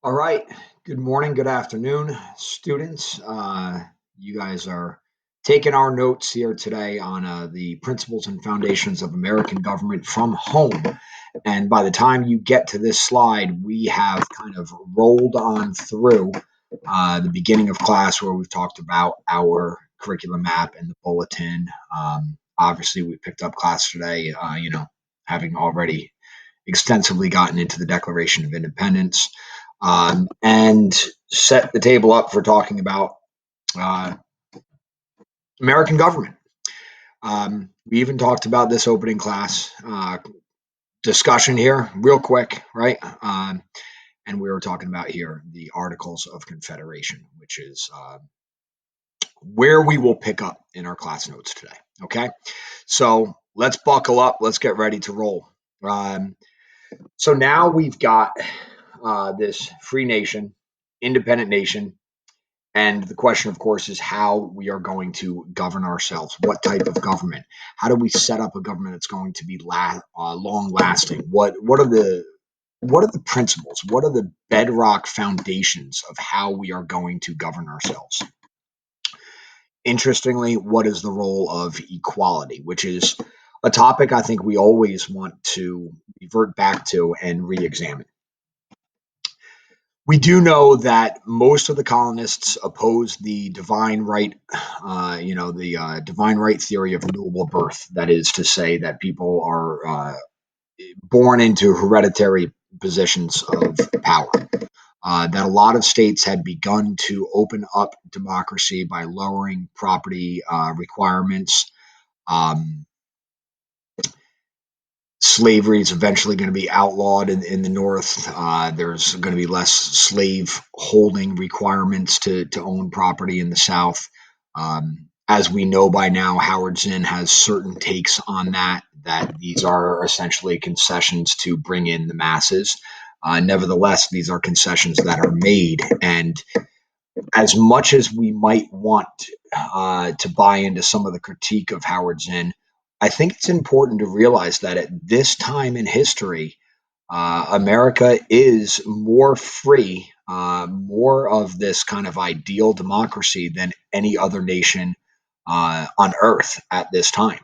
All right. Good morning, good afternoon, students. You guys are taking our notes here today on the principles and foundations of American government from home. And by the time you get to this slide, we have kind of rolled on through the beginning of class where we've talked about our curriculum map and the bulletin. Obviously, we picked up class today, having already extensively gotten into the Declaration of Independence and set the table up for talking about uh, American government. We even talked about this opening class discussion here, real quick, right? And we were talking about here the Articles of Confederation, which is where we will pick up in our class notes today. Okay, so let's buckle up. Let's get ready to roll. So now we've got this free nation, independent nation. And the question, of course, is how we are going to govern ourselves. What type of government? How do we set up a government that's going to be long lasting? What are the principles? What are the bedrock foundations of how we are going to govern ourselves? Interestingly, what is the role of equality, which is a topic I think we always want to revert back to and re-examine. We do know that most of the colonists opposed the divine right, the divine right theory of renewable birth. That is to say that people are born into hereditary positions of power. That a lot of states had begun to open up democracy by lowering property requirements. Um, Slavery is eventually going to be outlawed in the North. There's going to be less slave holding requirements to own property in the South. As we know by now, Howard Zinn has certain takes on that these are essentially concessions to bring in the masses. Nevertheless, these are concessions that are made. And as much as we might want to buy into some of the critique of Howard Zinn, I think it's important to realize that at this time in history, America is more free, more of this kind of ideal democracy than any other nation on earth at this time.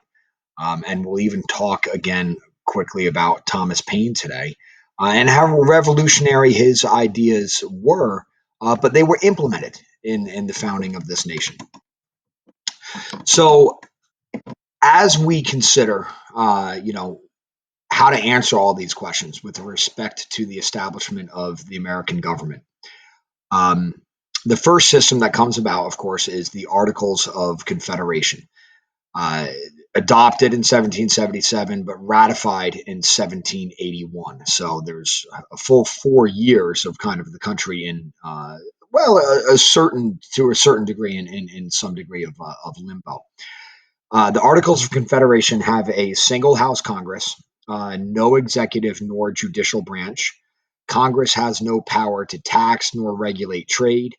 And we'll even talk again quickly about Thomas Paine today and how revolutionary his ideas were, but they were implemented in the founding of this nation. So, as we consider, how to answer all these questions with respect to the establishment of the American government, um, the first system that comes about, of course, is the Articles of Confederation. Uh, Adopted in 1777, but ratified in 1781. So there's a full 4 years of kind of the country in, a certain to a certain degree in some degree of limbo. The Articles of Confederation have a single House Congress, no executive nor judicial branch. Congress has no power to tax nor regulate trade.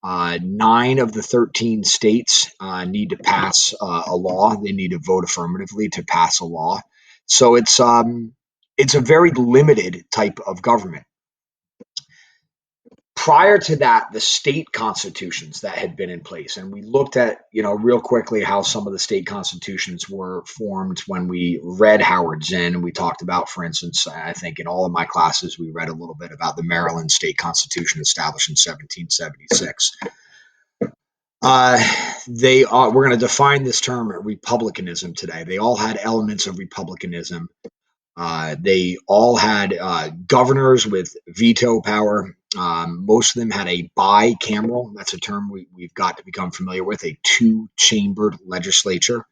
Nine of the 13 states need to pass a law. They need to vote affirmatively to pass a law. So it's a very limited type of government. Prior to that, the state constitutions that had been in place, and we looked at, real quickly how some of the state constitutions were formed when we read Howard Zinn. And we talked about, for instance, I think in all of my classes, we read a little bit about the Maryland state constitution established in 1776. Uh, we're going to define this term republicanism today. They all had elements of republicanism. They all had governors with veto power. Most of them had a bicameral. That's a term we've got to become familiar with, a two-chambered legislature.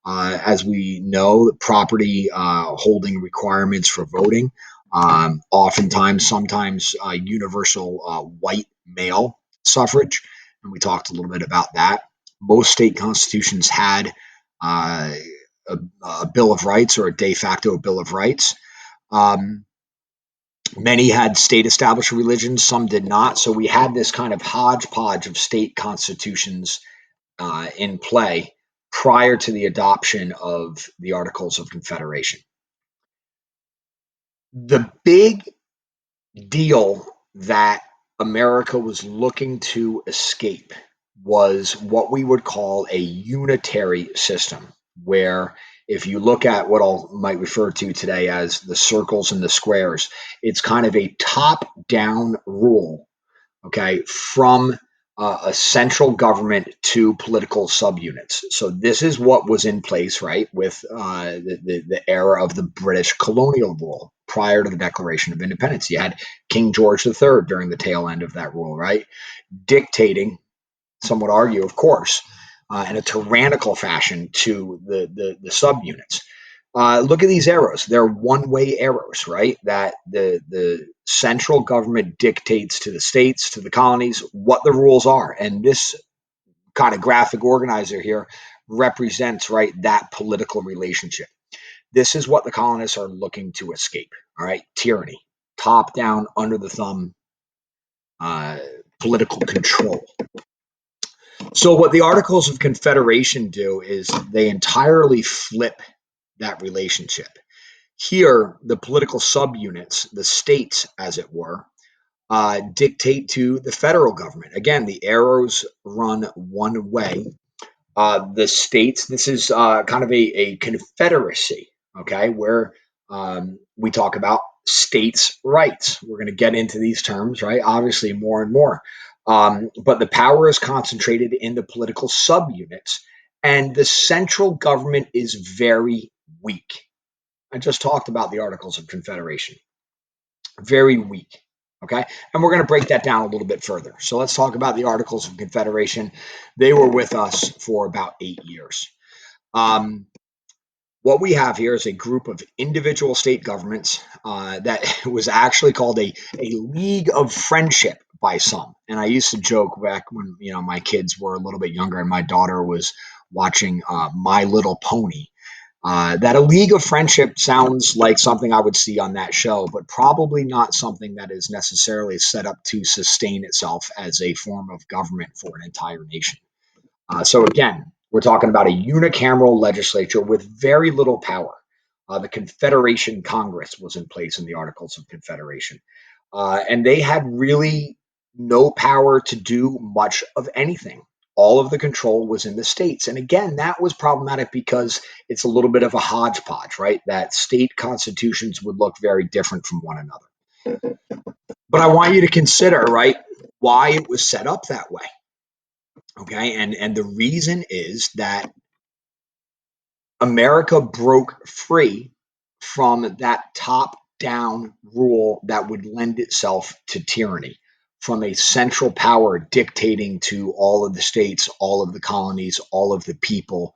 As we know, property holding requirements for voting, oftentimes, sometimes universal white male suffrage. And we talked a little bit about that. Most state constitutions had uh, a Bill of Rights or a de facto Bill of Rights. Um, Many had state established religions, some did not. So we had this kind of hodgepodge of state constitutions in play prior to the adoption of the Articles of Confederation. The big deal that America was looking to escape was what we would call a unitary system, where if you look at what I might refer to today as the circles and the squares, it's kind of a top down rule, okay, from a central government to political subunits. So this is what was in place, right, with the era of the British colonial rule prior to the Declaration of Independence. You had King George III during the tail end of that rule, right, dictating, some would argue, of course, in a tyrannical fashion to the subunits. Look at these arrows. They're one-way arrows, right? That the central government dictates to the states, to the colonies, what the rules are. And this kind of graphic organizer here represents, right, that political relationship. This is what the colonists are looking to escape, all right? Tyranny, top down, under the thumb, uh, political control. So what the Articles of Confederation do is they entirely flip that relationship. Here, the political subunits, the states, as it were, dictate to the federal government. Again, the arrows run one way. The states, this is kind of a confederacy, okay, where we talk about states' rights. We're going to get into these terms, right? Obviously, more and more. But the power is concentrated in the political subunits, and the central government is very weak. I just talked about the Articles of Confederation. Very weak. Okay. And we're going to break that down a little bit further. So let's talk about the Articles of Confederation. They were with us for about 8 years. Um, what we have here is a group of individual state governments that was actually called a League of Friendship by some. And I used to joke back when my kids were a little bit younger and my daughter was watching My Little Pony, that a League of Friendship sounds like something I would see on that show, but probably not something that is necessarily set up to sustain itself as a form of government for an entire nation. So again, we're talking about a unicameral legislature with very little power. The Confederation Congress was in place in the Articles of Confederation, and they had really no power to do much of anything. All of the control was in the states. And again, that was problematic because it's a little bit of a hodgepodge, right? That state constitutions would look very different from one another. But I want you to consider, right, why it was set up that way. Okay. And the reason is that America broke free from that top down rule that would lend itself to tyranny, from a central power dictating to all of the states, all of the colonies, all of the people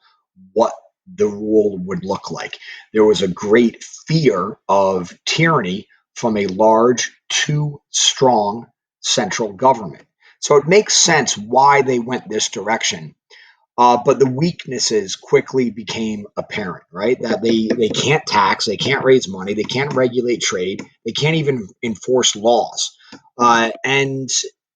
what the rule would look like. There was a great fear of tyranny from a large, too strong central government. So it makes sense why they went this direction, but the weaknesses quickly became apparent, right? That they can't tax, they can't raise money, they can't regulate trade, they can't even enforce laws. And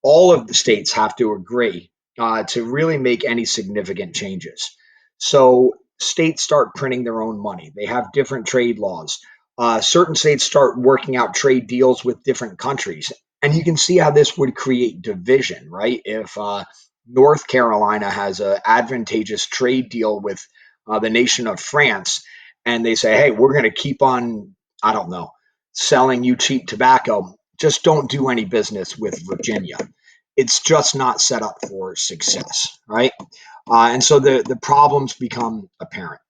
all of the states have to agree to really make any significant changes. So states start printing their own money, they have different trade laws. Certain states start working out trade deals with different countries. And you can see how this would create division, right? If North Carolina has an advantageous trade deal with the nation of France, and they say, hey, we're going to keep on, I don't know, selling you cheap tobacco. Just don't do any business with Virginia. It's just not set up for success, right? And so the problems become apparent.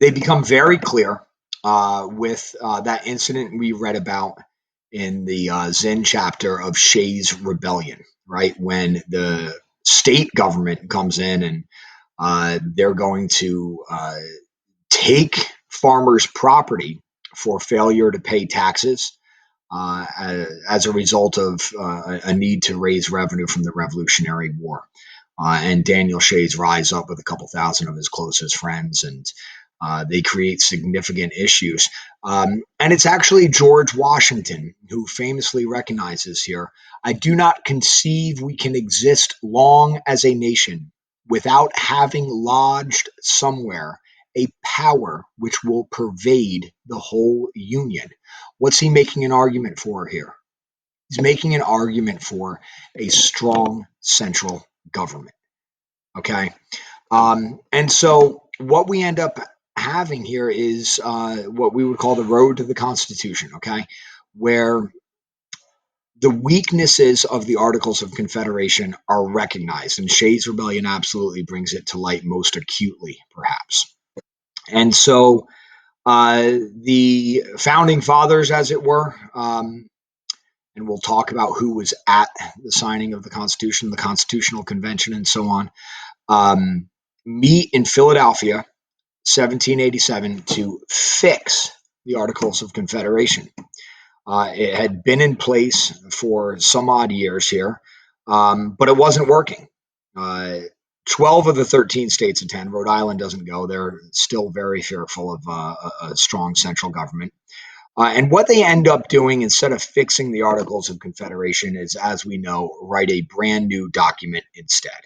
They become very clear with that incident we read about in the Zen chapter of Shays' Rebellion, right? When the state government comes in and they're going to take farmers' property for failure to pay taxes as a result of a need to raise revenue from the Revolutionary War. And Daniel Shays rise up with a couple thousand of his closest friends, and they create significant issues. And it's actually George Washington who famously recognizes here, I do not conceive we can exist long as a nation without having lodged somewhere a power which will pervade the whole Union. What's he making an argument for here? He's making an argument for a strong central government. Okay. And so what we end up having here is what we would call the road to the Constitution. Okay. Where the weaknesses of the Articles of Confederation are recognized, and Shays' Rebellion absolutely brings it to light most acutely, perhaps. And so the founding fathers, as it were, and we'll talk about who was at the signing of the Constitution, the Constitutional Convention, and so on, meet in Philadelphia, 1787, to fix the Articles of Confederation. It had been in place for some odd years here, but it wasn't working. Uh, 12 of the 13 states attend. Rhode Island doesn't go. They're still very fearful of a strong central government. And what they end up doing instead of fixing the Articles of Confederation is, as we know, write a brand new document instead.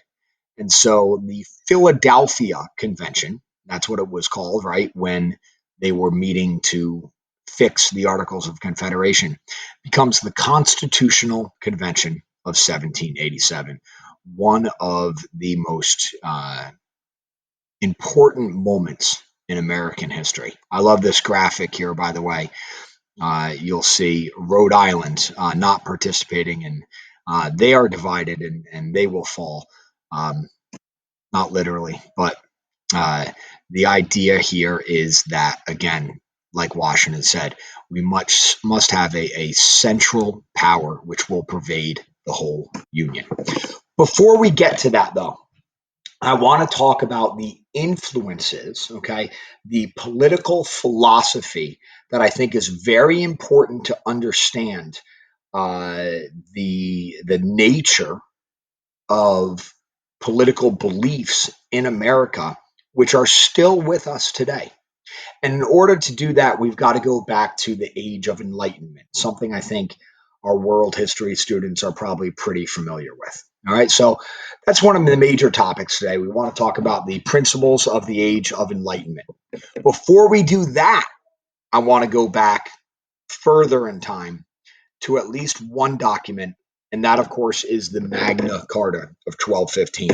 And so the Philadelphia Convention, that's what it was called, right? When they were meeting to fix the Articles of Confederation, becomes the Constitutional Convention of 1787, one of the most important moments in American history. I love this graphic here, by the way. You'll see Rhode Island not participating, and they are divided and they will fall. Not literally, but the idea here is that, again, like Washington said, we must have a central power which will pervade the whole union. Before we get to that, though, I want to talk about the influences, okay, the political philosophy that I think is very important to understand uh, the nature of political beliefs in America, which are still with us today. And in order to do that, we've got to go back to the Age of Enlightenment, something I think our world history students are probably pretty familiar with. All right, so that's one of the major topics today. We want to talk about the principles of the Age of Enlightenment. Before we do that, I want to go back further in time to at least one document, and that, of course, is the Magna Carta of 1215.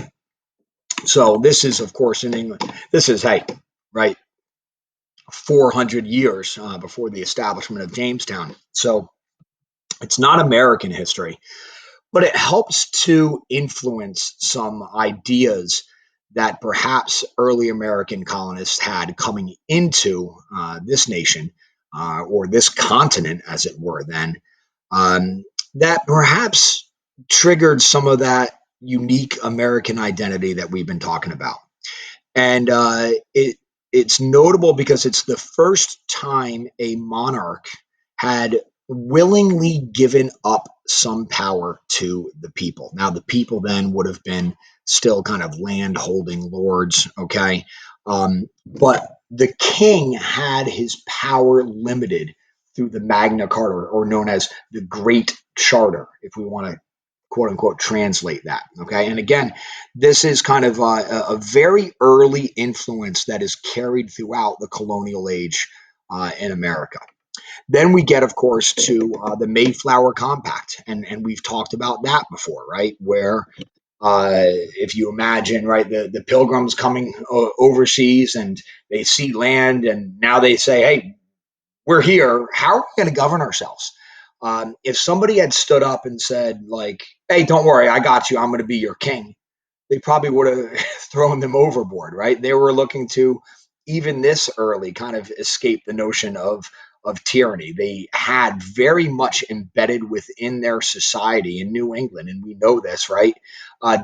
So this is, of course, in England. This is, hey, right, 400 years before the establishment of Jamestown. So it's not American history, but it helps to influence some ideas that perhaps early American colonists had coming into this nation or this continent, as it were, then, um, that perhaps triggered some of that unique American identity that we've been talking about. And it's notable because it's the first time a monarch had willingly given up some power to the people. Now, the people then would have been still kind of land holding lords, okay? But the king had his power limited through the Magna Carta, or known as the Great Charter, if we want to quote unquote translate that. Okay. And again, this is kind of a very early influence that is carried throughout the colonial age in America. Then we get, of course, to the Mayflower Compact. And we've talked about that before, right? Where if you imagine, right, the pilgrims coming overseas and they see land and now they say, hey, we're here. How are we going to govern ourselves? If somebody had stood up and said, like, hey, don't worry, I got you, I'm going to be your king, they probably would have thrown them overboard, right? They were looking to, even this early, kind of escape the notion of tyranny. They had very much embedded within their society in New England, and we know this, right?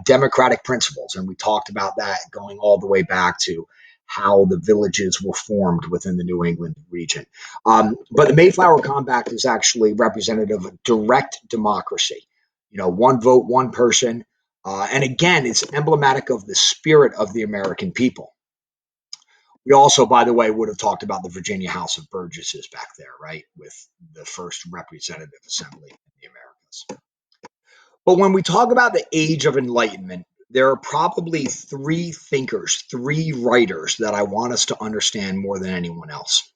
Democratic principles, and we talked about that going all the way back to how the villages were formed within the New England region. But the Mayflower Compact is actually representative of direct democracy. You know, one vote, one person, and again, it's emblematic of the spirit of the American people. We also, by the way, would have talked about the Virginia House of Burgesses back there, right, with the first representative assembly in the Americas. But when we talk about the Age of Enlightenment, there are probably three thinkers, three writers that I want us to understand more than anyone else.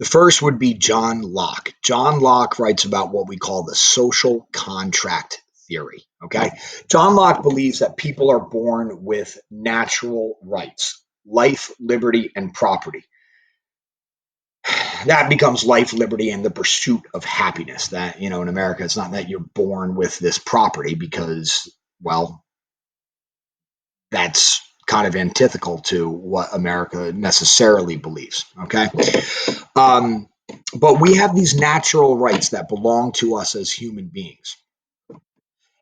The first would be John Locke. John Locke writes about what we call the social contract theory. Okay. John Locke believes that people are born with natural rights, life, liberty, and property. That becomes life, liberty, and the pursuit of happiness. That, in America, it's not that you're born with this property because, well, that's kind of antithetical to what America necessarily believes. Okay. Um, but we have these natural rights that belong to us as human beings.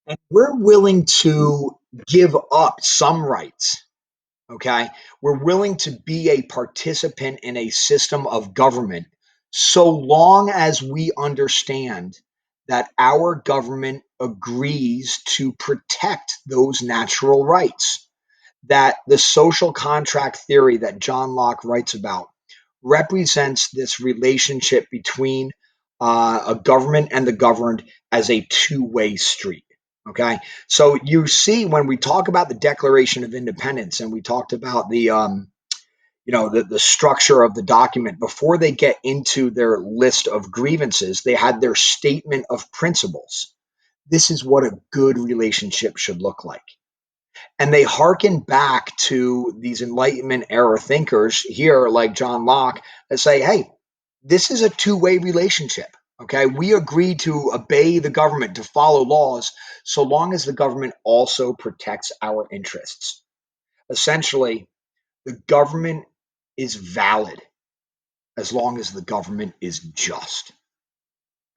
And we're willing to give up some rights. Okay. We're willing to be a participant in a system of government so long as we understand that our government agrees to protect those natural rights. That the social contract theory that John Locke writes about represents this relationship between a government and the governed as a two-way street. Okay, so you see when we talk about the Declaration of Independence and we talked about the structure of the document before they get into their list of grievances, they had their statement of principles. This is what a good relationship should look like. And they hearken back to these Enlightenment era thinkers here, like John Locke, that say, hey, this is a two-way relationship. Okay, we agree to obey the government, to follow laws, so long as the government also protects our interests. Essentially, the government is valid as long as the government is just.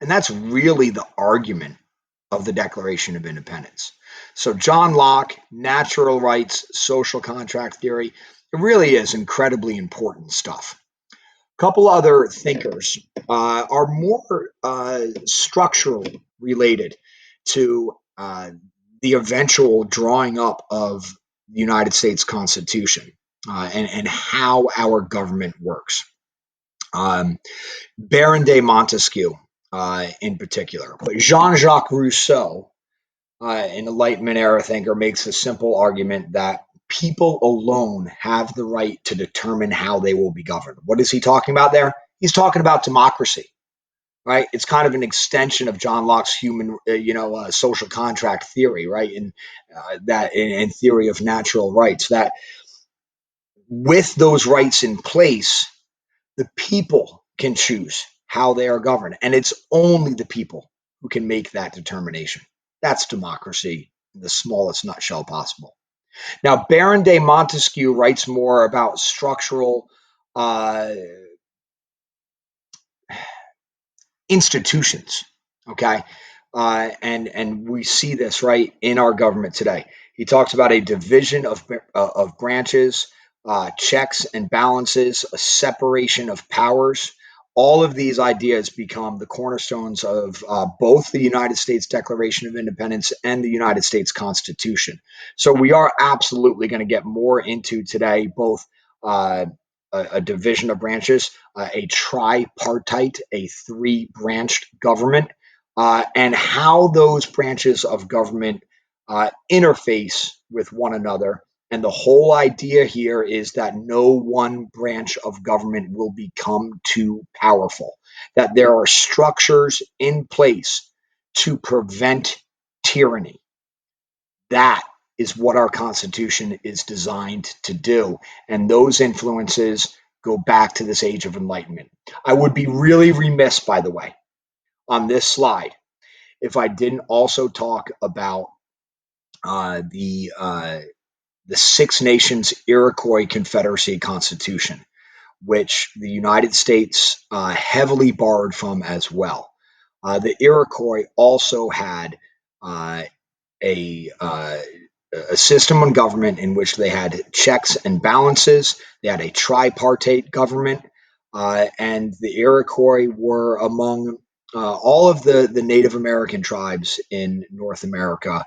And that's really the argument of the Declaration of Independence. So, John Locke, natural rights, social contract theory, it really is incredibly important stuff. A couple other thinkers are more structurally related to the eventual drawing up of the United States Constitution and how our government works. Um, Baron de Montesquieu, in particular, but Jean-Jacques Rousseau, an Enlightenment era thinker, makes a simple argument that people alone have the right to determine how they will be governed. What is he talking about there? He's talking about democracy, right? It's kind of an extension of John Locke's social contract theory, right? And that in theory of natural rights, that with those rights in place, the people can choose how they are governed, and it's only the people who can make that determination. That's democracy in the smallest nutshell possible. Now, Baron de Montesquieu writes more about structural uh, institutions. Okay, and we see this right in our government today. He talks about a division of branches, checks and balances, a separation of powers. All of these ideas become the cornerstones of both the United States Declaration of Independence and the United States Constitution. So we are absolutely going to get more into today both uh, a division of branches, a tripartite, a three branched government, and how those branches of government interface with one another. And the whole idea here is that no one branch of government will become too powerful, that there are structures in place to prevent tyranny. That is what our Constitution is designed to do. And those influences go back to this age of enlightenment. I would be really remiss, by the way, on this slide if I didn't also talk about uh, the uh, the Six Nations Iroquois Confederacy Constitution, which the United States heavily borrowed from as well. The Iroquois also had uh, a uh, a system of government in which they had checks and balances. They had a tripartite government, and the Iroquois were among all of the Native American tribes in North America.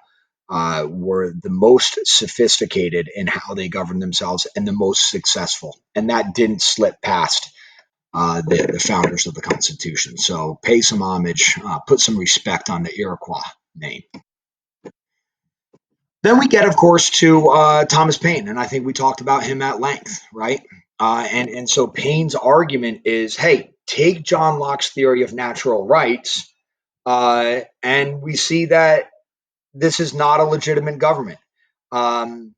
Were the most sophisticated in how they governed themselves and the most successful, and that didn't slip past the founders of the Constitution. So pay some homage, put some respect on the Iroquois name. Then we get, of course, to Thomas Paine, and I think we talked about him at length, right? And so Paine's argument is, hey, take John Locke's theory of natural rights, and we see that this is not a legitimate government. Um,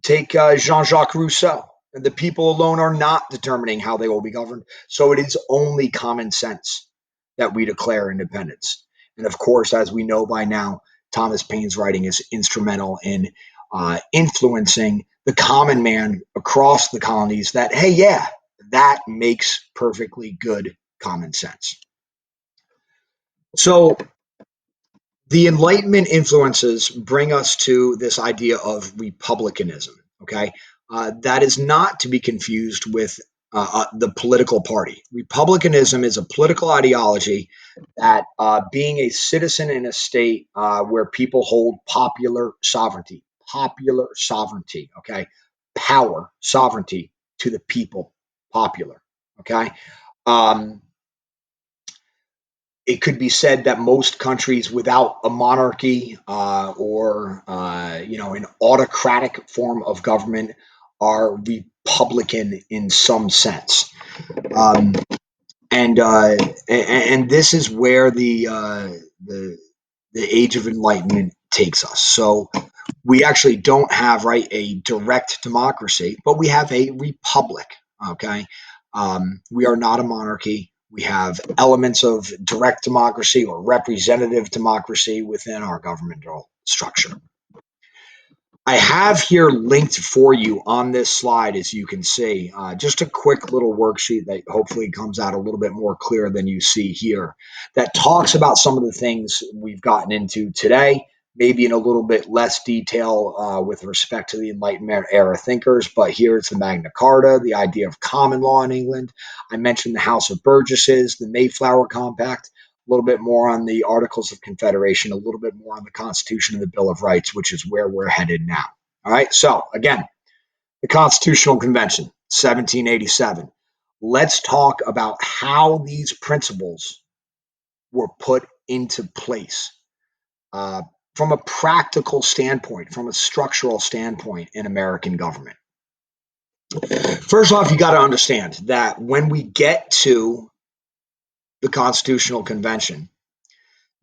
Take Jean-Jacques Rousseau. The people alone are not determining how they will be governed. So it is only common sense that we declare independence. And of course, as we know by now, Thomas Paine's writing is instrumental in influencing the common man across the colonies that, hey, yeah, that makes perfectly good common sense. So the Enlightenment influences bring us to this idea of republicanism. Okay, that is not to be confused with the political party. Republicanism is a political ideology that, being a citizen in a state where people hold popular sovereignty. Okay, power, sovereignty to the people, popular. Okay. Um, it could be said that most countries without a monarchy or an autocratic form of government are republican in some sense, um, and this is where the the age of enlightenment takes us. So we actually don't have, right, a direct democracy, but we have a republic. Okay, we are not a monarchy. We have elements of direct democracy or representative democracy within our governmental structure. I have here linked for you on this slide, as you can see, just a quick little worksheet that hopefully comes out a little bit more clear than you see here, that talks about some of the things we've gotten into today, maybe in a little bit less detail with respect to the Enlightenment era thinkers. But here's the Magna Carta, the idea of common law in England. I mentioned the House of Burgesses, the Mayflower Compact, a little bit more on the Articles of Confederation, a little bit more on the Constitution and the Bill of Rights, which is where we're headed now. All right. So, again, the Constitutional Convention, 1787. Let's talk about how these principles were put into place uh, from a practical standpoint, from a structural standpoint in American government. First off, you got to understand that when we get to the Constitutional Convention,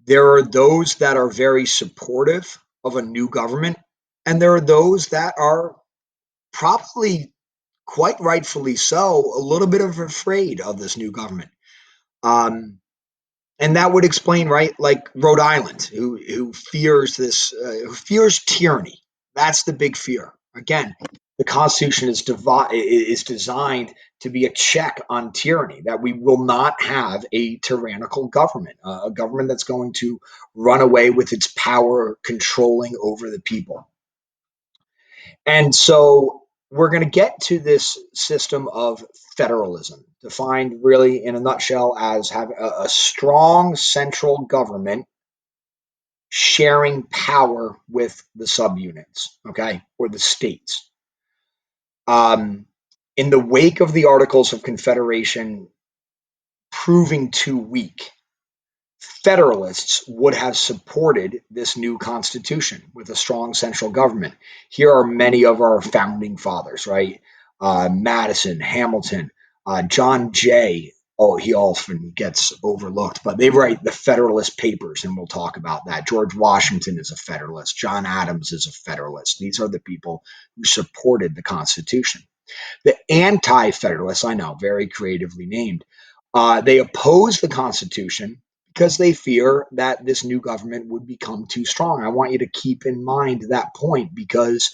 there are those that are very supportive of a new government, and there are those that are probably quite rightfully so, a little bit of afraid of this new government. Um, and that would explain, right, like Rhode Island, who fears who fears tyranny. That's the big fear. Again, the Constitution is designed to be a check on tyranny, that we will not have a tyrannical government, a government that's going to run away with its power controlling over the people. And so we're going to get to this system of federalism, defined really in a nutshell as having a strong central government sharing power with the subunits, okay, or the states. Um, in the wake of the Articles of Confederation proving too weak, Federalists would have supported this new constitution with a strong central government. Here are many of our founding fathers, right? Madison, Hamilton, John Jay. Oh, he often gets overlooked, but they write the Federalist Papers, and we'll talk about that. George Washington is a Federalist. John Adams is a Federalist. These are the people who supported the Constitution. The anti-federalists, I know, very creatively named, they oppose the Constitution because they fear that this new government would become too strong. I want you to keep in mind that point, because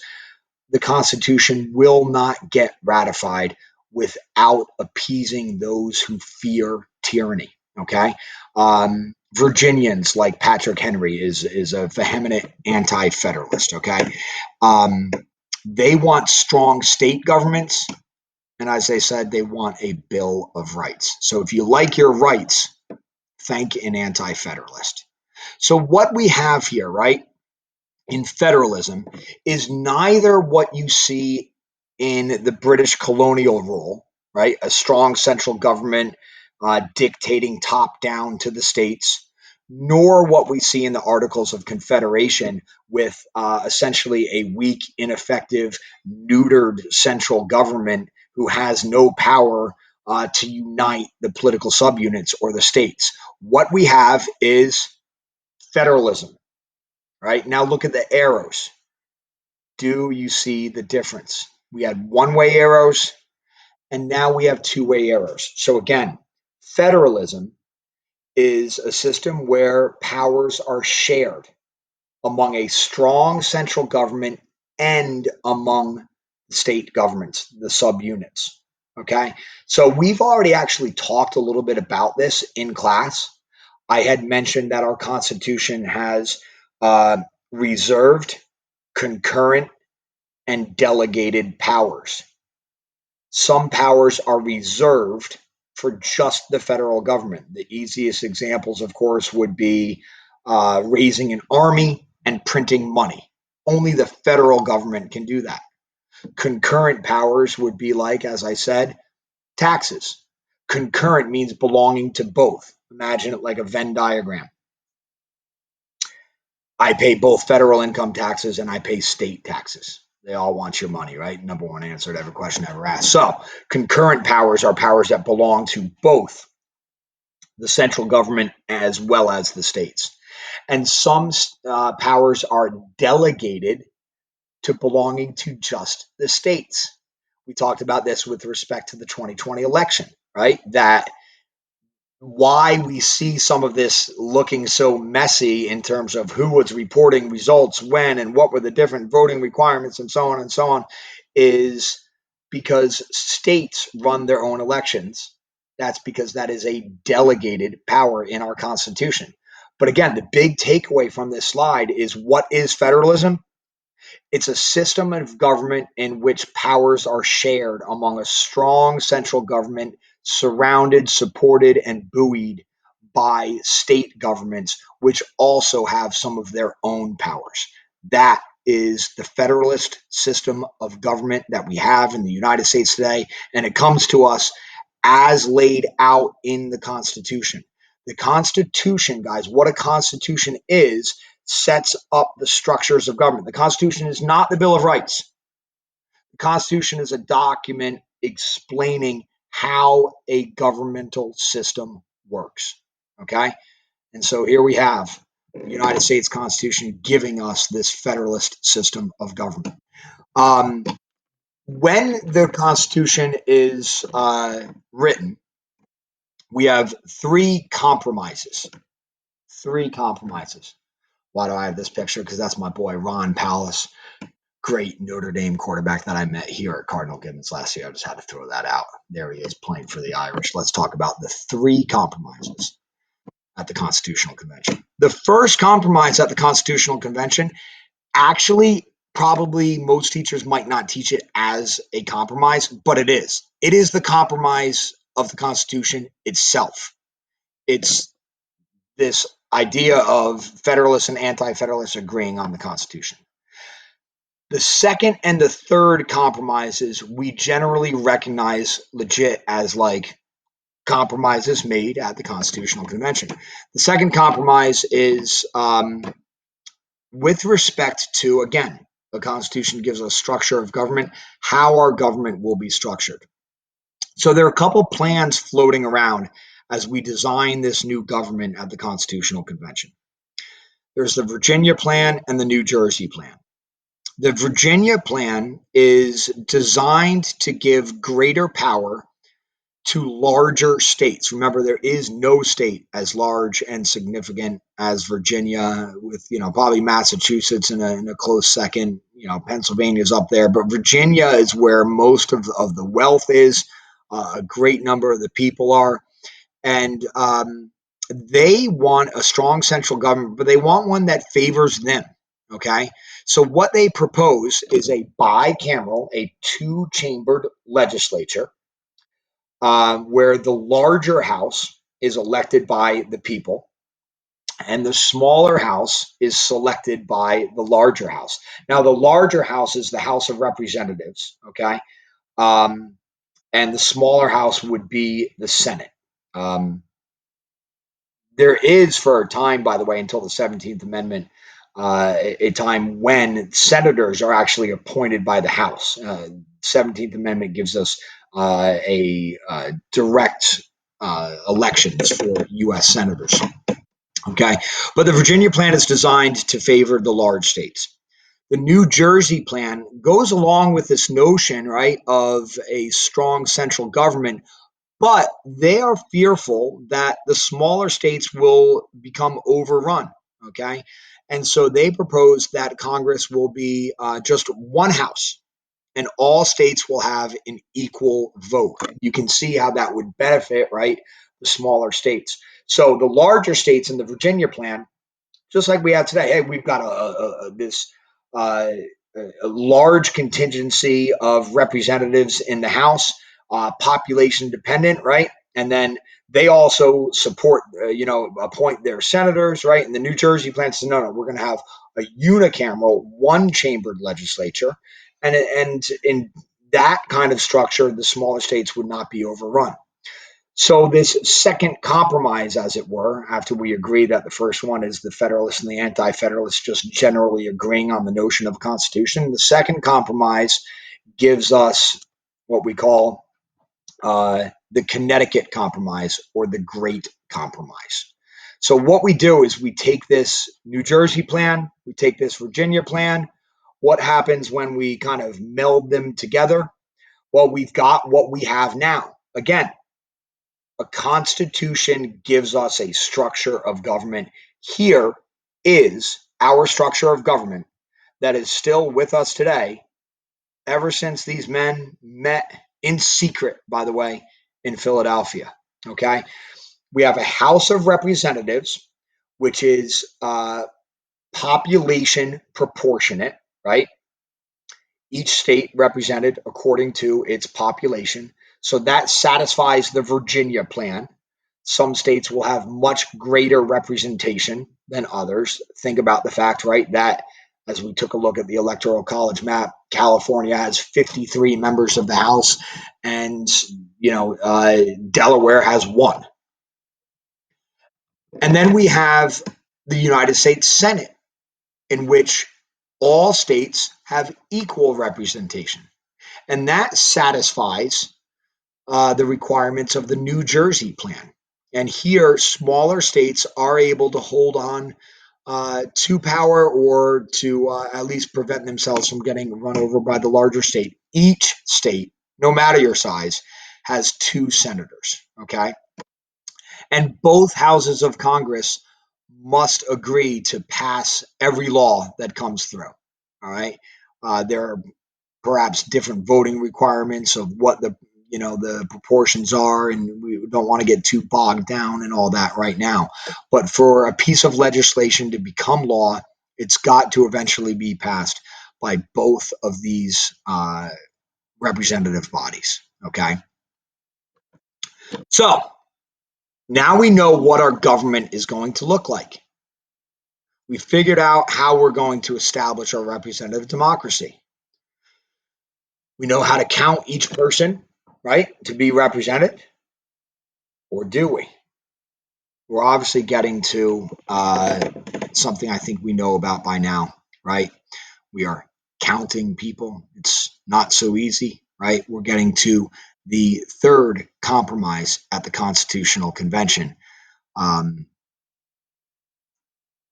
the Constitution will not get ratified without appeasing those who fear tyranny. Okay. Virginians like Patrick Henry is a vehement anti-federalist. Okay. Um, they want strong state governments, and as they said, they want a Bill of Rights. So if you like your rights, thank an anti federalist. So what we have here, right, in federalism is neither what you see in the British colonial rule, right, a strong central government dictating top down to the states, nor what we see in the Articles of Confederation with essentially a weak, ineffective, neutered central government who has no power to unite the political subunits or the states. What we have is federalism, right? Now look at the arrows. Do you see the difference? We had one-way arrows, and now we have two-way arrows. So again, federalism is a system where powers are shared among a strong central government and among state governments, the subunits. Okay. So we've already actually talked a little bit about this in class. I had mentioned that our Constitution has uh, reserved, concurrent, and delegated powers. Some powers are reserved for just the federal government. The easiest examples, of course, would be raising an army and printing money. Only the federal government can do that. Concurrent powers would be like, as I said, taxes. Concurrent means belonging to both. Imagine it like a Venn diagram. I pay both federal income taxes and I pay state taxes. They all want your money, right? Number one answer to every question ever asked. So, concurrent powers are powers that belong to both the central government as well as the states. And some powers are delegated to belonging to just the states. We talked about this with respect to the 2020 election, right? That why we see some of this looking so messy in terms of who was reporting results when and what were the different voting requirements and so on and so on is because states run their own elections. That's because that is a delegated power in our Constitution. But again, the big takeaway from this slide is what is federalism? It's a system of government in which powers are shared among a strong central government surrounded, supported, and buoyed by state governments, which also have some of their own powers. That is the federalist system of government that we have in the United States today, and it comes to us as laid out in the Constitution. The Constitution, guys, what a Constitution is, sets up the structures of government. The Constitution is not the Bill of Rights. The Constitution is a document explaining how a governmental system works. Okay? And so here we have the United States Constitution giving us this federalist system of government. When the Constitution is written, we have three compromises. Three compromises. Why do I have this picture? Because that's my boy Ron Powlus, great Notre Dame quarterback that I met here at Cardinal Gibbons last year. I just had to throw that out. There he is playing for the Irish. Let's talk about the three compromises at the Constitutional Convention. The first compromise at the Constitutional Convention, actually, probably most teachers might not teach it as a compromise, but it is. It is the compromise of the Constitution itself. It's this idea of Federalists and Anti-Federalists agreeing on the Constitution. The second and the third compromises we generally recognize legit as like compromises made at the Constitutional Convention. The second compromise is with respect to, again, the Constitution gives us structure of government, how our government will be structured. So there are a couple plans floating around as we design this new government at the Constitutional Convention. There's the Virginia plan and the New Jersey plan. The Virginia plan is designed to give greater power to larger states. Remember, there is no state as large and significant as Virginia, with probably Massachusetts in a close second. Pennsylvania's up there, but Virginia is where most of the wealth is. A great number of the people are, and they want a strong central government, but they want one that favors them. Okay, so what they propose is a bicameral, a two-chambered legislature, where the larger house is elected by the people and the smaller house is selected by the larger house. Now, the larger house is the House of Representatives, okay? And the smaller house would be the Senate. There is, for a time, by the way, until the 17th Amendment, a time when senators are actually appointed by the House. 17th Amendment gives us direct elections for U.S. senators. Okay, but the Virginia plan is designed to favor the large states. The New Jersey plan goes along with this notion, right, of a strong central government, but they are fearful that the smaller states will become overrun. Okay, and so they propose that Congress will be just one house and all states will have an equal vote. You can see how that would benefit, right, the smaller states. So the larger states in the Virginia plan, just like we have today. Hey, we've got this uh, a large contingency of representatives in the House, population dependent, right? And then they also support, appoint their senators, right? And the New Jersey plan says, no, we're going to have a unicameral, one-chambered legislature, and in that kind of structure, the smaller states would not be overrun. So this second compromise, as it were, after we agree that the first one is the Federalists and the Anti-Federalists just generally agreeing on the notion of a constitution, the second compromise gives us what we call the Connecticut Compromise or the Great Compromise. So what we do is we take this New Jersey plan, we take this Virginia plan. What happens when we kind of meld them together? Well, we've got what we have now. Again, a constitution gives us a structure of government. Here is our structure of government that is still with us today, ever since these men met in secret, by the way, in Philadelphia. Okay. We have a House of Representatives, which is population proportionate, right? Each state represented according to its population. So that satisfies the Virginia plan. Some states will have much greater representation than others. Think about the fact, right, that as we took a look at the Electoral College map, California has 53 members of the House, and Delaware has one. And then we have the United States Senate, in which all states have equal representation. And that satisfies the requirements of the New Jersey plan. And here, smaller states are able to hold on to power or to at least prevent themselves from getting run over by the larger state. Each state, no matter your size, has 2 senators. Okay. And both houses of Congress must agree to pass every law that comes through. All right. There are perhaps different voting requirements of what the proportions are, and we don't want to get too bogged down in all that right now. But for a piece of legislation to become law, it's got to eventually be passed by both of these representative bodies. Okay, so now we know what our government is going to look like. We figured out how we're going to establish our representative democracy. We know how to count each person, right, to be represented, or do we? We're obviously getting to something I think we know about by now, right? We are counting people. It's not so easy, right? We're getting to the third compromise at the Constitutional Convention. Count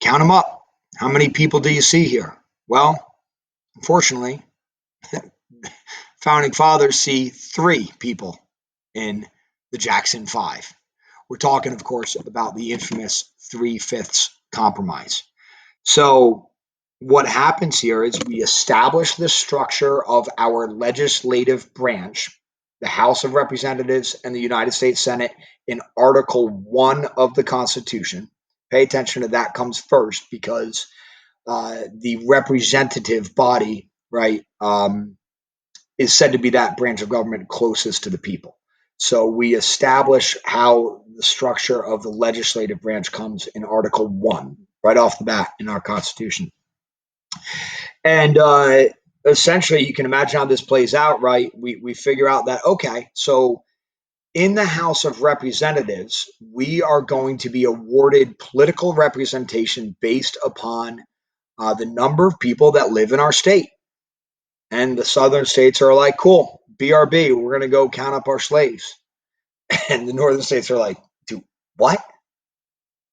them up. How many people do you see here? Well, unfortunately, founding fathers see 3 people in the Jackson 5. We're talking, of course, about the infamous 3/5 compromise. So what happens here is we establish the structure of our legislative branch, the House of Representatives and the United States Senate, in Article 1 of the Constitution. Pay attention to that comes first because the representative body, right, is said to be that branch of government closest to the people. So we establish how the structure of the legislative branch comes in Article 1, right off the bat in our Constitution. And essentially, you can imagine how this plays out, right? We figure out that, okay, so in the House of Representatives, we are going to be awarded political representation based upon the number of people that live in our state. And the southern states are like, cool, BRB, we're going to go count up our slaves. And the northern states are like, dude, what?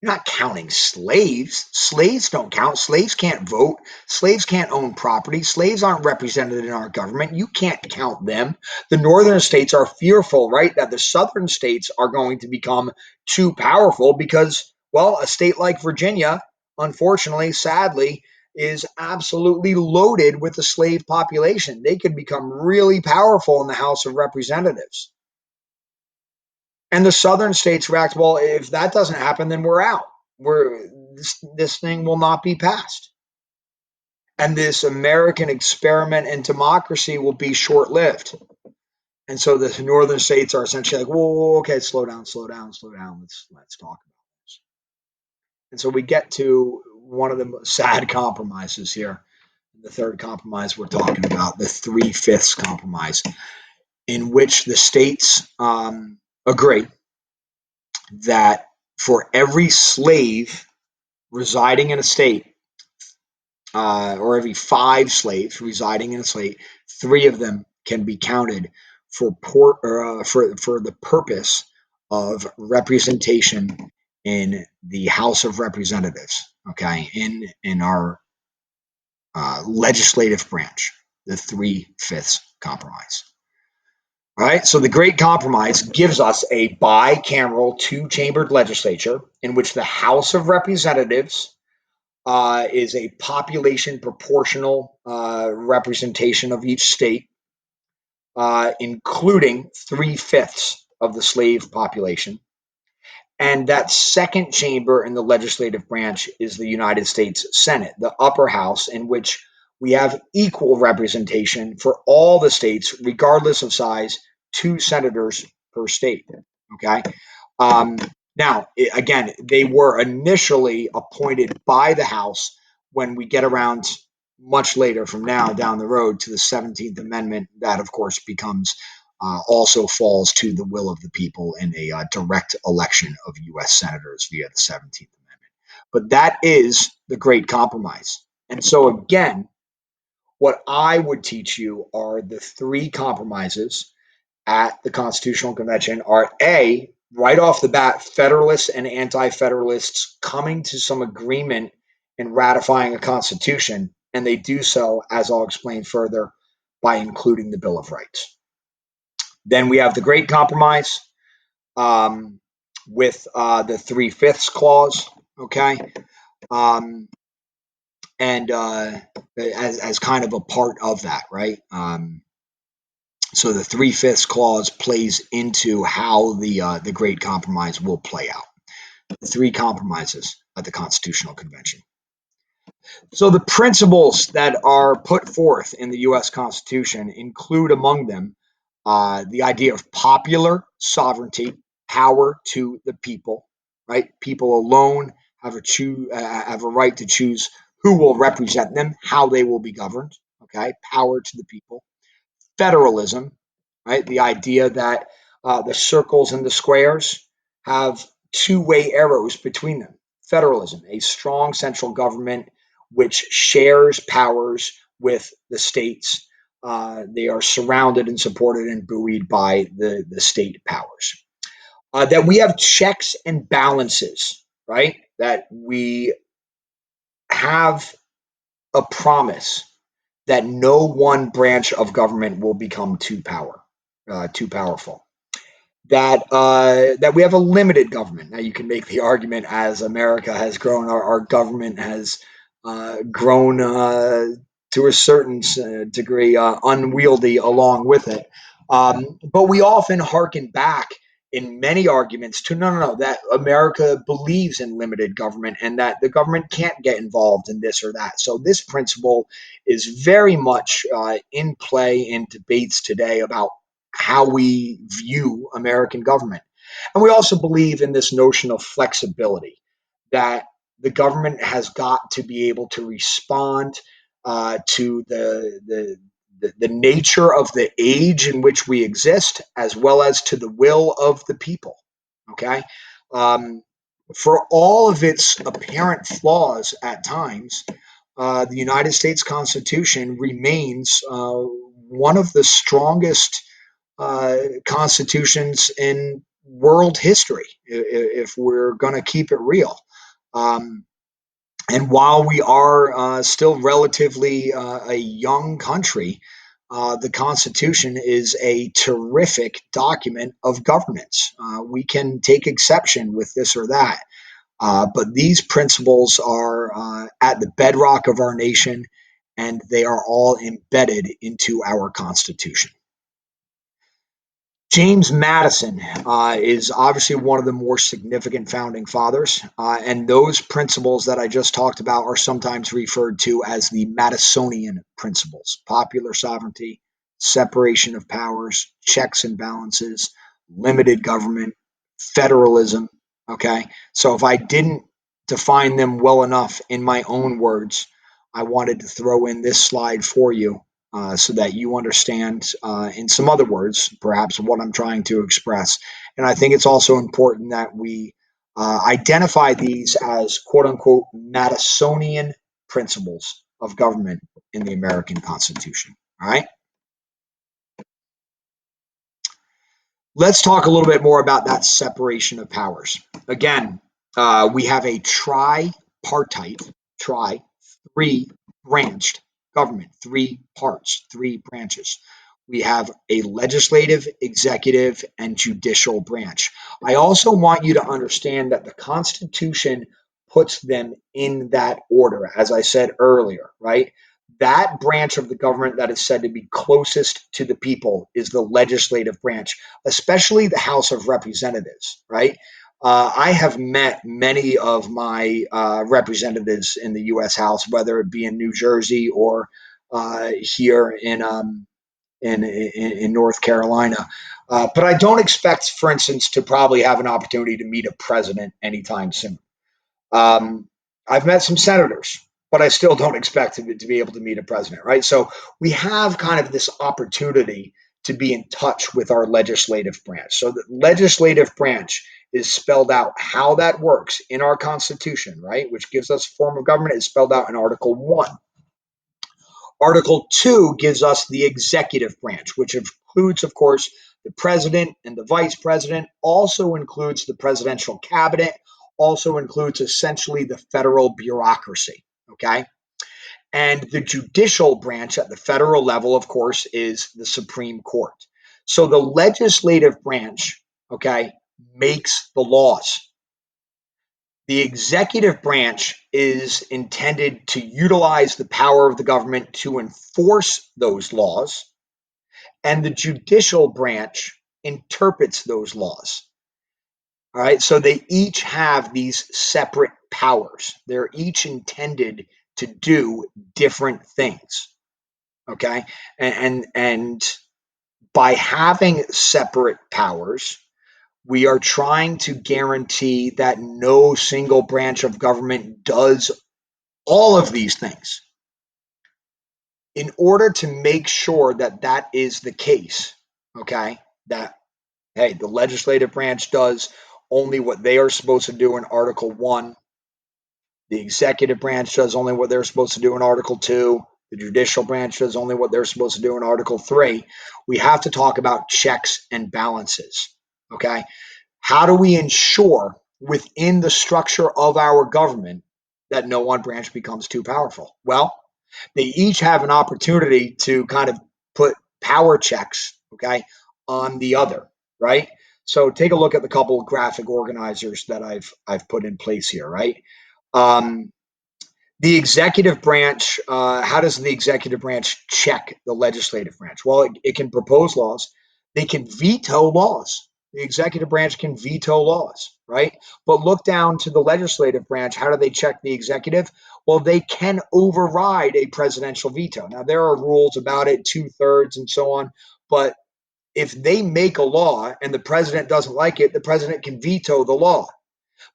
You're not counting slaves. Slaves don't count. Slaves can't vote. Slaves can't own property. Slaves aren't represented in our government. You can't count them. The northern states are fearful, right, that the southern states are going to become too powerful because, well, a state like Virginia, unfortunately, sadly, is absolutely loaded with a slave population. They could become really powerful in the House of Representatives. And the southern states react, well, if that doesn't happen, then we're out. This thing will not be passed. And this American experiment in democracy will be short lived. And so the northern states are essentially like, whoa, okay, slow down, slow down, slow down. Let's talk about this. And so we get to one of the sad compromises here. The third compromise we're talking about, the 3/5 compromise, in which the states agree that for every slave residing in a state, or every 5 slaves residing in a state, 3 of them can be counted for the purpose of representation in the House of Representatives. Okay, in our legislative branch, the 3/5 compromise. All right, so the Great Compromise gives us a bicameral, two-chambered legislature in which the House of Representatives is a population proportional representation of each state, including 3/5 of the slave population. And that second chamber in the legislative branch is the United States Senate, the upper house, in which we have equal representation for all the states, regardless of size, 2 senators per state. Okay. Um, Now, again, they were initially appointed by the House when we get around much later from now down the road to the 17th Amendment. That, of course, becomes also falls to the will of the people in a direct election of U.S. senators via the 17th Amendment. But that is the Great Compromise. And so, again, what I would teach you are the 3 compromises at the Constitutional Convention are A, right off the bat, Federalists and Anti Federalists coming to some agreement in ratifying a Constitution. And they do so, as I'll explain further, by including the Bill of Rights. Then we have the Great Compromise with the 3/5 clause, okay, and as kind of a part of that, right? So the 3/5 clause plays into how the Great Compromise will play out. The 3 compromises at the Constitutional Convention. So the principles that are put forth in the U.S. Constitution include among them the idea of popular sovereignty, power to the people, right? People alone have a right to choose who will represent them, how they will be governed, okay? Power to the people. Federalism, right? The idea that the circles and the squares have two-way arrows between them. Federalism, a strong central government which shares powers with the states. They are surrounded and supported and buoyed by the state powers. That we have checks and balances, right? That we have a promise that no one branch of government will become too powerful. That we have a limited government. Now you can make the argument as America has grown, our government has grown to a certain degree unwieldy along with it. But we often hearken back in many arguments to no, that America believes in limited government and that the government can't get involved in this or that. So this principle is very much in play in debates today about how we view American government. And we also believe in this notion of flexibility, that the government has got to be able to respond to the nature of the age in which we exist, as well as to the will of the people. Okay. Um, for all of its apparent flaws at times, the United States Constitution remains one of the strongest constitutions in world history, if we're going to keep it real. Um, and while we are still relatively a young country, the Constitution is a terrific document of governance. We can take exception with this or that, but these principles are at the bedrock of our nation, and they are all embedded into our Constitution. James Madison is obviously one of the more significant founding fathers, and those principles that I just talked about are sometimes referred to as the Madisonian principles: popular sovereignty, separation of powers, checks and balances, limited government, federalism. Okay, so if I didn't define them well enough in my own words, I wanted to throw in this slide for you so that you understand, in some other words, perhaps what I'm trying to express. And I think it's also important that we identify these as quote unquote Madisonian principles of government in the American Constitution. All right. Let's talk a little bit more about that separation of powers. Again, we have a tripartite, tri, three branched government, three parts, three branches. We have a legislative, executive, and judicial branch. I also want you to understand that the Constitution puts them in that order, as I said earlier, right? That branch of the government that is said to be closest to the people is the legislative branch, especially the House of Representatives, right? I have met many of my representatives in the U.S. House, whether it be in New Jersey or here in North Carolina. But I don't expect, for instance, to probably have an opportunity to meet a president anytime soon. Um, I've met some senators, but I still don't expect to be able to meet a president, right? So we have kind of this opportunity to be in touch with our legislative branch. So the legislative branch is spelled out how that works in our Constitution, right? Which gives us a form of government, is spelled out in Article 1. Article 2 gives us the executive branch, which includes, of course, the president and the vice president, also includes the presidential cabinet, also includes essentially the federal bureaucracy. Okay. And the judicial branch at the federal level, of course, is the Supreme Court. So the legislative branch, okay, makes the laws. The executive branch is intended to utilize the power of the government to enforce those laws, and the judicial branch interprets those laws. All right, so they each have these separate powers. They're each intended to do different things. Okay, and by having separate powers, we are trying to guarantee that no single branch of government does all of these things. In order to make sure that that is the case, okay, that, hey, the legislative branch does only what they are supposed to do in Article 1, the executive branch does only what they're supposed to do in Article 2, the judicial branch does only what they're supposed to do in Article 3, we have to talk about checks and balances, okay? How do we ensure within the structure of our government that no one branch becomes too powerful? Well, they each have an opportunity to kind of put power checks, okay, on the other, right? So take a look at the couple of graphic organizers that I've put in place here, right? Um, the executive branch, how does the executive branch check the legislative branch? Well, it can propose laws. They can veto laws. The executive branch can veto laws, right? But look down to the legislative branch. How do they check the executive? Well, they can override a presidential veto. Now, there are rules about it, 2/3 and so on. But if they make a law and the president doesn't like it, the president can veto the law.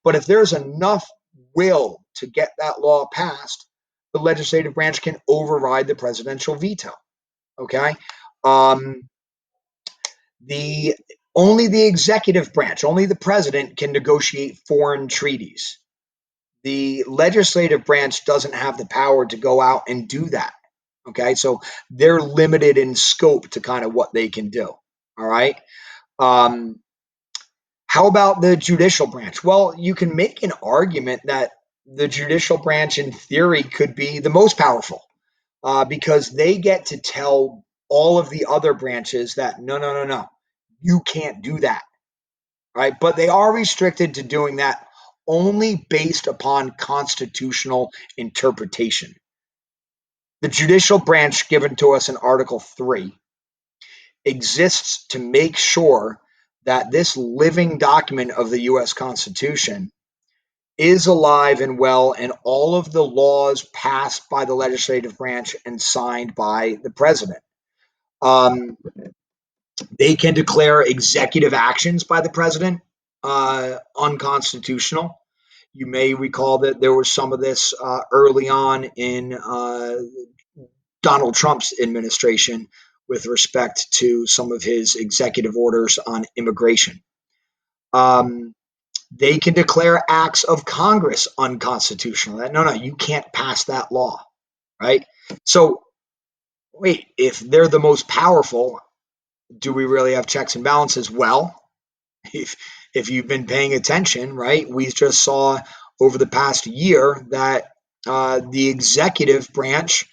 But if there's enough will to get that law passed, the legislative branch can override the presidential veto. Okay. Um, the Only the executive branch, only the president can negotiate foreign treaties. The legislative branch doesn't have the power to go out and do that. Okay. So they're limited in scope to kind of what they can do. All All right. Um, how about the judicial branch? Well, you can make an argument that the judicial branch, in theory, could be the most powerful because they get to tell all of the other branches that no, no, no, no, you can't do that, right? But they are restricted to doing that only based upon constitutional interpretation. The judicial branch given to us in Article 3 exists to make sure that this living document of the US Constitution is alive and well, and all of the laws passed by the legislative branch and signed by the president. Um, they can declare executive actions by the president unconstitutional. You may recall that there was some of this early on in Donald Trump's administration with respect to some of his executive orders on immigration. Um, they can declare acts of Congress unconstitutional. No, no, you can't pass that law, right? So, wait, if they're the most powerful, do we really have checks and balances? Well, if if you've been paying attention, right, we just saw over the past year that the executive branch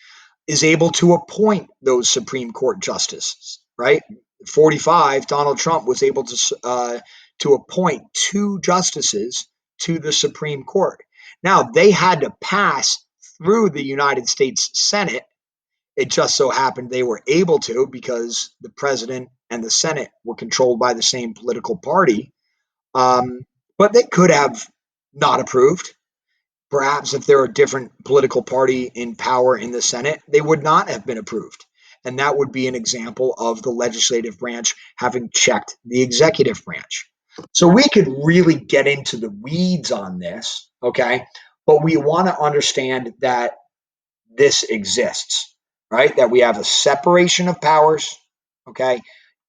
is able to appoint those Supreme Court justices, right? 45, Donald Trump was able to appoint two justices to the Supreme Court. Now, they had to pass through the United States Senate. It just so happened they were able to because the president and the Senate were controlled by the same political party. Um, but they could have not approved. Perhaps if there were a different political party in power in the Senate, they would not have been approved. And that would be an example of the legislative branch having checked the executive branch. So we could really get into the weeds on this, okay? But we want to understand that this exists, right? That we have a separation of powers, okay?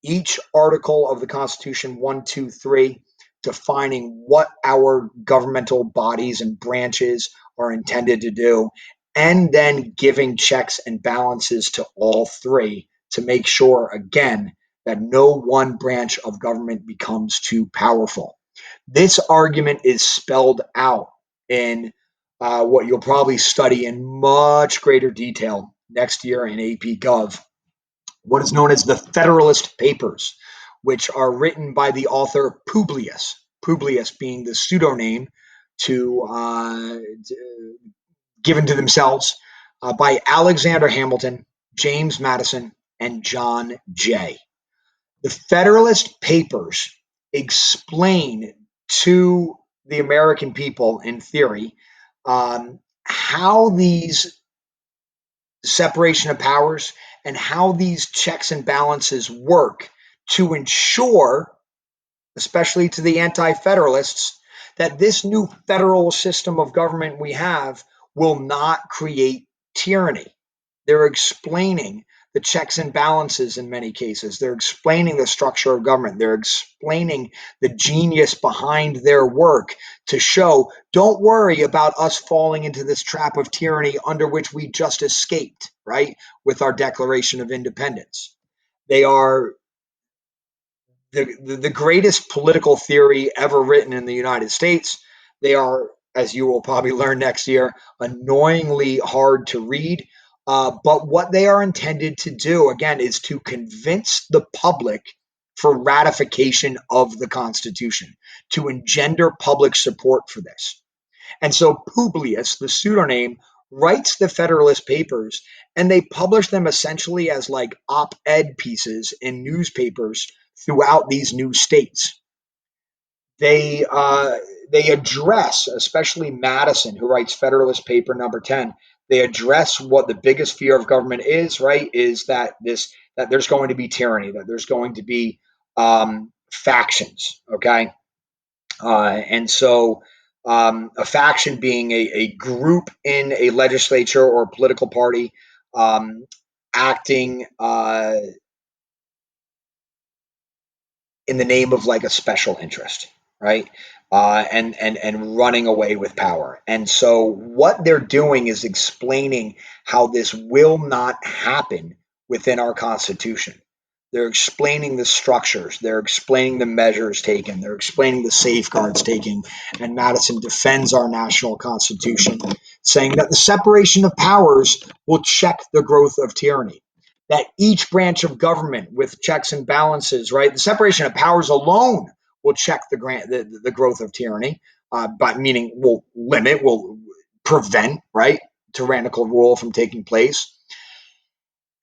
Each article of the Constitution, 1, 2, 3, defining what our governmental bodies and branches are intended to do, and then giving checks and balances to all three to make sure, again, that no one branch of government becomes too powerful. This argument is spelled out in what you'll probably study in much greater detail next year in AP Gov, what is known as the Federalist Papers, which are written by the author Publius, Publius being the pseudonym to given to themselves by Alexander Hamilton, James Madison, and John Jay. The Federalist Papers explain to the American people, in theory, how these separation of powers and how these checks and balances work to ensure, especially to the anti federalists, that this new federal system of government we have will not create tyranny. They're explaining the checks and balances in many cases. They're explaining the structure of government. They're explaining the genius behind their work to show don't worry about us falling into this trap of tyranny under which we just escaped, right, with our Declaration of Independence. They are the greatest political theory ever written in the United States. They are, as you will probably learn next year, annoyingly hard to read. But what they are intended to do, again, is to convince the public for ratification of the Constitution, to engender public support for this. And so Publius, the pseudonym, writes the Federalist Papers, and they publish them essentially as like op-ed pieces in newspapers throughout these new states. They they address, especially Madison, who writes Federalist Paper number 10. They address what the biggest fear of government is. Right, is that that there's going to be tyranny, that there's going to be factions. Okay, and so a faction being a group in a legislature or a political party um, acting in the name of like a special interest, right? And running away with power. And so what they're doing is explaining how this will not happen within our Constitution. They're explaining the structures, they're explaining the measures taken, they're explaining the safeguards taken, and Madison defends our national constitution, saying that the separation of powers will check the growth of tyranny. That each branch of government with checks and balances, right? The separation of powers alone will check the growth of tyranny, but meaning will limit, will prevent, right, tyrannical rule from taking place,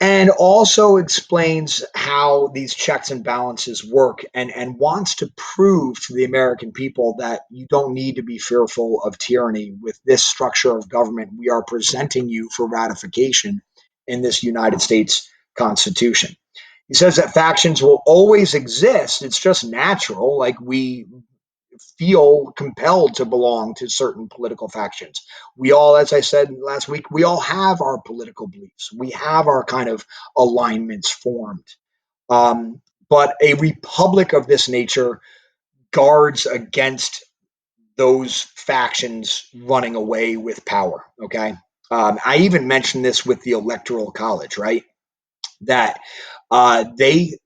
and also explains how these checks and balances work, and wants to prove to the American people that you don't need to be fearful of tyranny. With this structure of government we are presenting you for ratification in this United States Constitution. He says that factions will always exist. It's just natural. Like, we feel compelled to belong to certain political factions. We all, as I said last week, we all have our political beliefs. We have our kind of alignments formed. Um, but a republic of this nature guards against those factions running away with power. Okay. I even mentioned this with the Electoral College, right? That they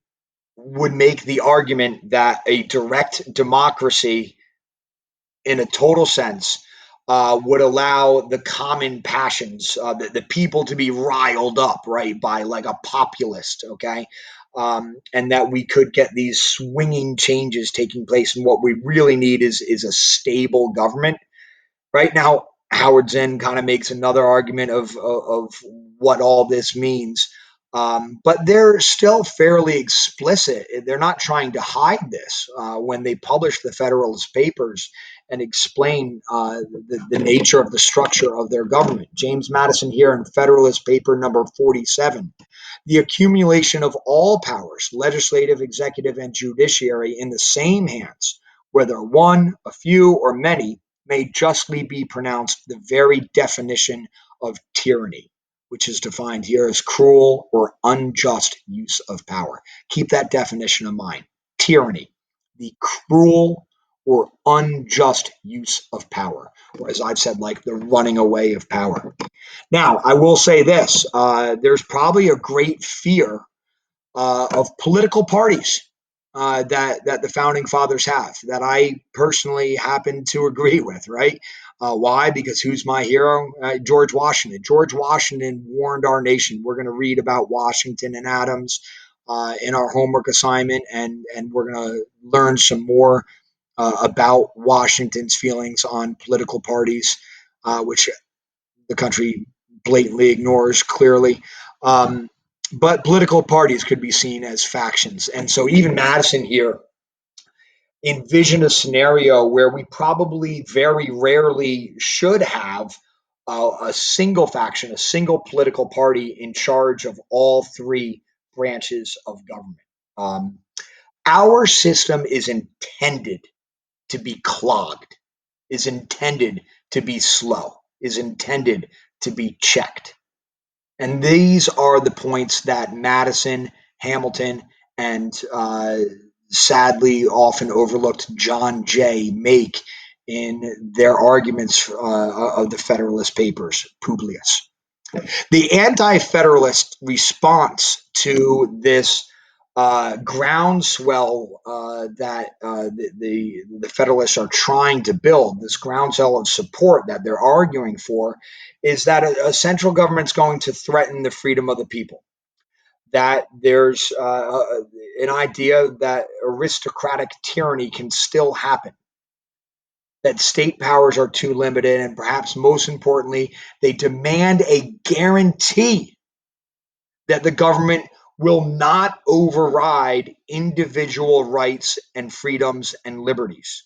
would make the argument that a direct democracy in a total sense would allow the common passions, the people to be riled up, right, by like a populist, okay? And that we could get these swinging changes taking place. And what we really need is a stable government. Right now, Howard Zinn kind of makes another argument of what all this means. But they're still fairly explicit. They're not trying to hide this when they publish the Federalist Papers and explain the nature of the structure of their government. James Madison here in Federalist Paper number 47. The accumulation of all powers, legislative, executive, and judiciary, in the same hands, whether one, a few, or many, may justly be pronounced the very definition of tyranny, which is defined here as cruel or unjust use of power. Keep that definition in mind. Tyranny, the cruel or unjust use of power, or as I've said, like the running away of power. Now, I will say this: there's probably a great fear of political parties that the founding fathers have, that I personally happen to agree with. Right? Why? Because who's my hero? George Washington. George Washington warned our nation. We're going to read about Washington and Adams in our homework assignment, and we're going to learn some more about Washington's feelings on political parties, which the country blatantly ignores clearly. Um, but political parties could be seen as factions. And so even Madison here envisioned a scenario where we probably very rarely should have a single faction, a single political party in charge of all three branches of government. Um, our system is intended to be clogged, is intended to be slow, is intended to be checked. And these are the points that Madison, Hamilton, and sadly often overlooked John Jay make in their arguments of the Federalist Papers, Publius. The anti-federalist response to this groundswell that the Federalists are trying to build, this groundswell of support that they're arguing for, is that a central government's going to threaten the freedom of the people. That there's an idea that aristocratic tyranny can still happen, that state powers are too limited, and perhaps most importantly, they demand a guarantee that the government will not override individual rights and freedoms and liberties.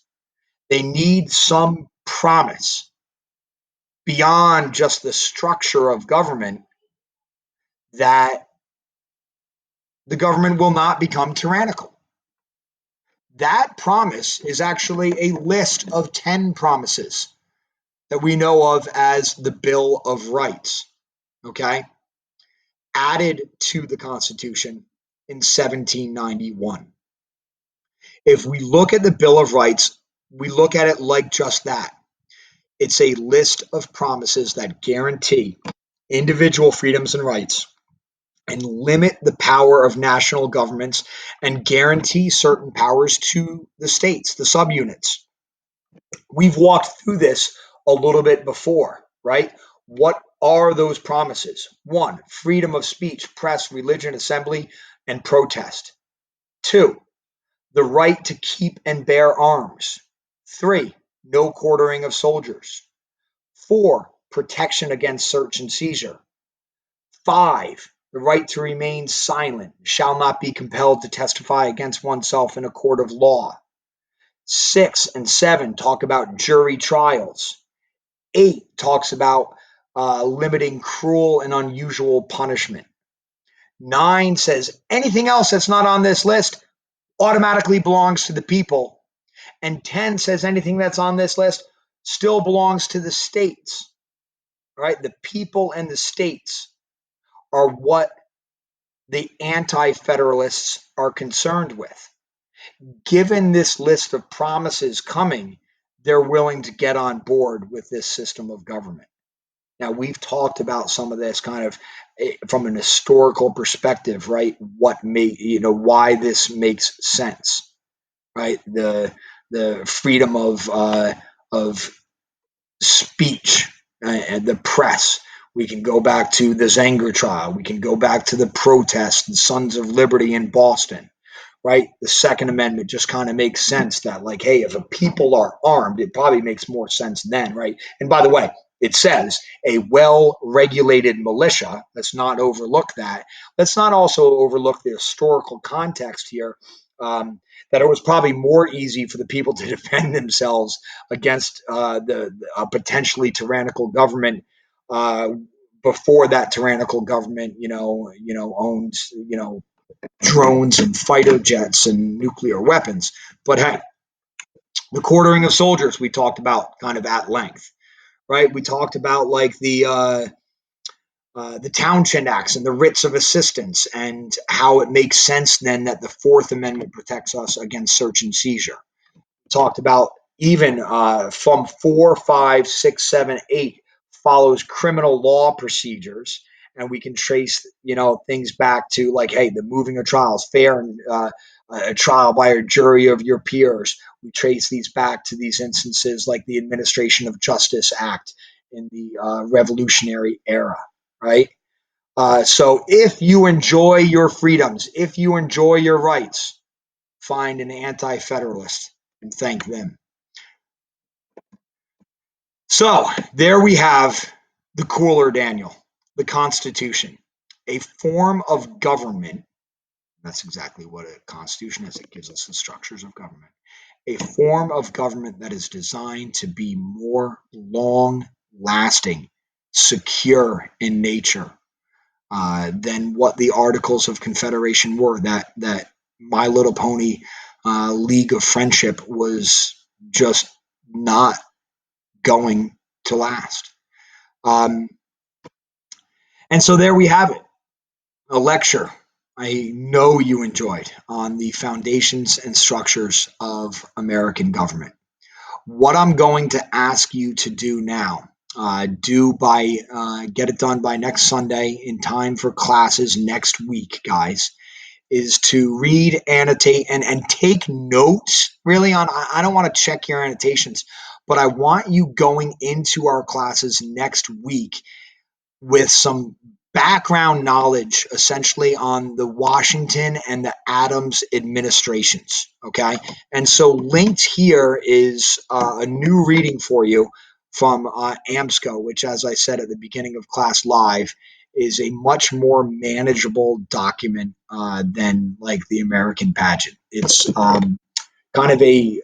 They need some promise beyond just the structure of government that the government will not become tyrannical. That promise is actually a list of 10 promises that we know of as the Bill of Rights, okay? Added to the Constitution in 1791. If we look at the Bill of Rights, we look at it like just that. It's a list of promises that guarantee individual freedoms and rights and limit the power of national governments and guarantee certain powers to the states, the subunits. We've walked through this a little bit before, right? What are those promises? One, freedom of speech, press, religion, assembly, and protest. Two, the right to keep and bear arms. Three, no quartering of soldiers. Four, protection against search and seizure. Five, the right to remain silent, shall not be compelled to testify against oneself in a court of law. Six and seven talk about jury trials. Eight talks about limiting cruel and unusual punishment. Nine says anything else that's not on this list automatically belongs to the people. And 10 says anything that's on this list still belongs to the states, right? The people and the states are what the anti-federalists are concerned with. Given this list of promises coming, they're willing to get on board with this system of government. Now, we've talked about some of this kind of from an historical perspective, right? Why this makes sense, right? The freedom of speech and the press. We can go back to the Zenger trial. We can go back to the protests and Sons of Liberty in Boston, right? The Second Amendment just kind of makes sense that, like, hey, if a people are armed, it probably makes more sense then, right? And by the way, it says a well regulated militia. Let's not overlook that. Let's not also overlook the historical context here. That it was probably more easy for the people to defend themselves against a potentially tyrannical government uh, before that tyrannical government, owned, drones and fighter jets and nuclear weapons. But hey, the quartering of soldiers we talked about kind of at length, right? We talked about like the Townshend Acts and the writs of assistance and how it makes sense then that the Fourth Amendment protects us against search and seizure. Talked about even from 4, 5, 6, 7, 8 follows criminal law procedures, and we can trace things back to like, hey, the moving of trials, fair and a trial by a jury of your peers. We trace these back to these instances like the Administration of Justice Act in the Revolutionary era, right? So if you enjoy your freedoms, if you enjoy your rights, find an anti-federalist and thank them. So there we have the cooler Daniel, the Constitution, a form of government. That's exactly what a constitution is. It gives us the structures of government. A form of government that is designed to be more long lasting, secure in nature than what the Articles of Confederation were. That My Little Pony League of Friendship was just not going to last. Um, and so there we have it, a lecture I know you enjoyed on the foundations and structures of American government. What I'm going to ask you to do now, get it done by next Sunday in time for classes next week, guys, is to read, annotate, and take notes really on. I don't want to check your annotations, but I want you going into our classes next week with some background knowledge essentially on the Washington and the Adams administrations. Okay. And so linked here is a new reading for you from AMSCO, which, as I said at the beginning of class live, is a much more manageable document than like the American pageant. It's kind of a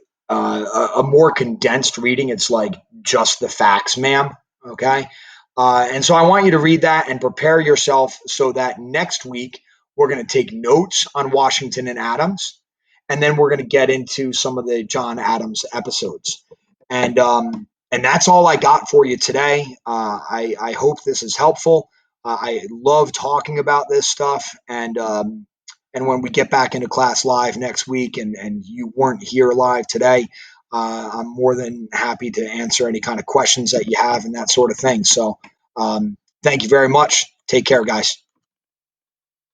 more condensed reading. It's like just the facts, ma'am. Okay. And so I want you to read that and prepare yourself so that next week we're going to take notes on Washington and Adams, and then we're going to get into some of the John Adams episodes. And that's all I got for you today. I hope this is helpful. I love talking about this stuff, and when we get back into class live next week and you weren't here live today, I'm more than happy to answer any kind of questions that you have and that sort of thing. So thank you very much. Take care, guys.